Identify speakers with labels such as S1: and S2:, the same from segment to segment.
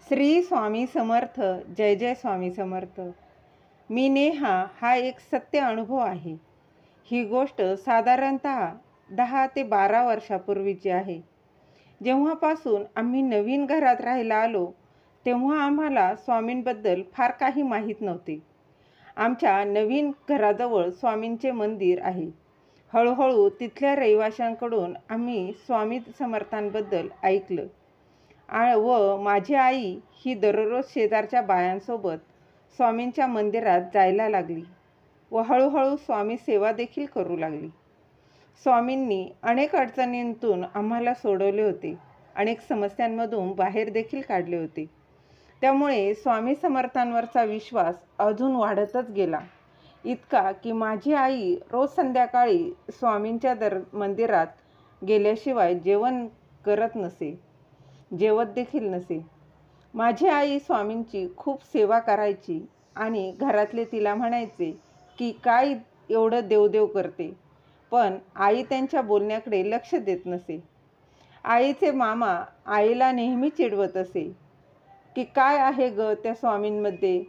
S1: श्री स्वामी समर्थ. जय जय स्वामी समर्थ. मी नेहा. हा एक सत्य अनुभव आहे. ही गोष्ट साधारणतः 10 ते 12 वर्षापूर्वीची आहे. जेव्हापासून आम्ही नवीन घरात राहायला आलो तेव्हा आम्हाला स्वामींबद्दल फार काही माहीत नव्हते. आमच्या नवीन घराजवळ स्वामींचे मंदिर आहे. हळूहळू तिथल्या रहिवाशांकडून आम्ही स्वामी समर्थांबद्दल ऐकलं व माझी आई ही दररोज शेजारच्या बायांसोबत स्वामींच्या मंदिरात जायला लागली व हळूहळू स्वामी सेवा देखील करू लागली. स्वामींनी अनेक अडचणींतून आम्हाला सोडवले होते, अनेक समस्यांमधून बाहेर देखील काढले होते. त्यामुळे स्वामी समर्थांवरचा विश्वास अजून वाढतच गेला, इतका की माझी आई रोज संध्याकाळी स्वामींच्या मंदिरात गेल्याशिवाय जेवत देखील नसे. माझी आई स्वामींची खूप सेवा करायची आणि घरातले तिला म्हणायचे की काय एवढं देवदेव करते, पण आई त्यांच्या बोलण्याकडे लक्ष देत नसे. आईचे मामा आईला नेहमी चिडवत असे की काय आहे ग त्या स्वामींमध्ये,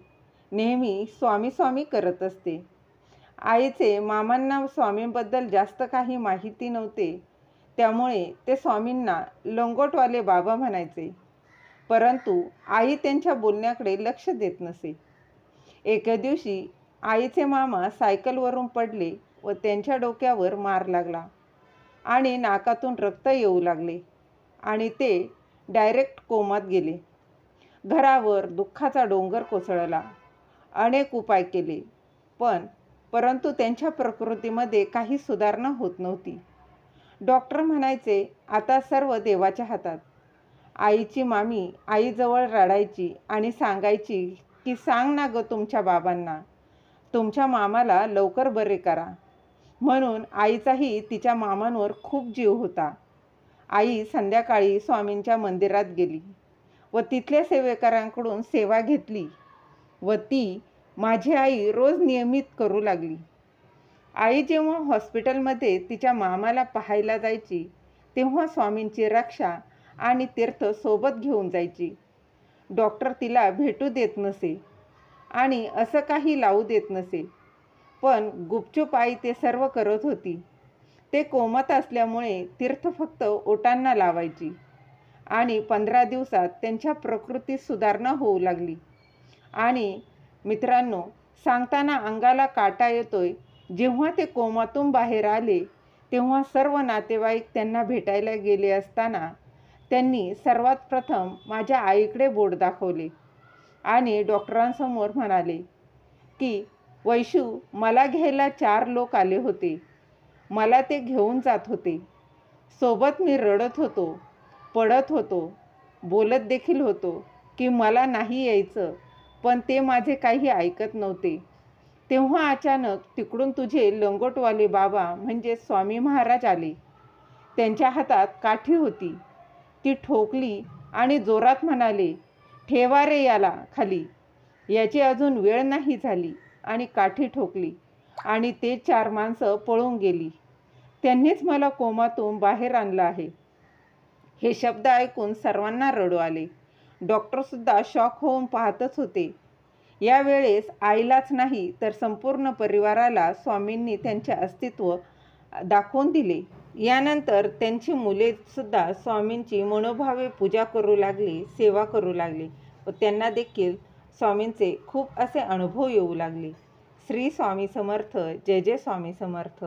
S1: नेहमी स्वामी स्वामी करत असते. आईचे मामांना स्वामींबद्दल जास्त काही माहिती नव्हते, त्यामुळे ते स्वामींना लंगोटवाले बाबा म्हणायचे, परंतु आई त्यांच्या बोलण्याकडे लक्ष देत नसे. एके दिवशी आईचे मामा सायकलवरून पडले व त्यांच्या डोक्यावर मार लागला आणि नाकातून रक्त येऊ लागले आणि ते डायरेक्ट कोमात गेले. घरावर दुःखाचा डोंगर कोसळला. अनेक उपाय केले, परंतु त्यांच्या प्रकृतीमध्ये काही सुधारणा होत नव्हती. डॉक्टर म्हणायचे आता सर्व देवाच्या हातात. आईची मामी आईजवळ रडायची आणि सांगायची की सांग ना ग तुमच्या बाबांना, तुमच्या मामाला लवकर बरे करा. म्हणून आईचाही तिच्या मामांवर खूप जीव होता. आई संध्याकाळी स्वामींच्या मंदिरात गेली व तिथल्या सेवेकऱ्यांकडून सेवा घेतली व ती माझी आई रोज नियमित करू लागली. आई जेव्हा हॉस्पिटलमध्ये तिच्या मामाला पाहायला जायची तेव्हा स्वामींची रक्षा आणि तीर्थ सोबत घेऊन जायची. डॉक्टर तिला भेटू देत नसे आणि असं काही लावू देत नसे, पण गुपचूप आई ते सर्व करत होती. ते कोमात असल्यामुळे तीर्थ फक्त ओटांना लावायची आणि 15 दिवसात त्यांच्या प्रकृतीत सुधारणा होऊ लागली. आणि मित्रांनो, सांगताना अंगाला काटा येतोय, जेव्हा ते कोमातून बाहेर आले तेव्हा सर्व नातेवाईक त्यांना भेटायला गेले असताना त्यांनी सर्वात प्रथम माझ्या आईकडे बोट दाखवले आणि डॉक्टरांसमोर म्हणाले की वैशू, मला घ्यायला 4 लोक आले होते. मला ते घेऊन जात होते. सोबत मी रडत होतो, पडत होतो, बोलत देखील होतो की मला नाही यायचं, पण ते माझे काही ऐकत नव्हते. तेव्हा अचानक तिकडून तुझे लंगोटवाले बाबा म्हणजे स्वामी महाराज आले. त्यांच्या हातात काठी होती. ती ठोकली आणि जोरात म्हणाले, ठेवा रे याला खाली. याची अजून वेळ नाही झाली आणि काठी ठोकली आणि ते 4 माणसं पळून गेली. त्यांनीच मला कोमातून बाहेर आणलं आहे. हे शब्द ऐकून सर्वांना रडू आले. डॉक्टरसुद्धा शॉक होऊन पाहतच होते. यावेळेस आईलाच नाही तर संपूर्ण परिवाराला स्वामींनी त्यांचे अस्तित्व दाखवून दिले. यानंतर त्यांची मुलेसुद्धा स्वामींची मनोभावे पूजा करू लागली, सेवा करू लागली व त्यांना देखील स्वामींचे खूप असे अनुभव येऊ लागले. श्री स्वामी समर्थ. जय जय स्वामी समर्थ.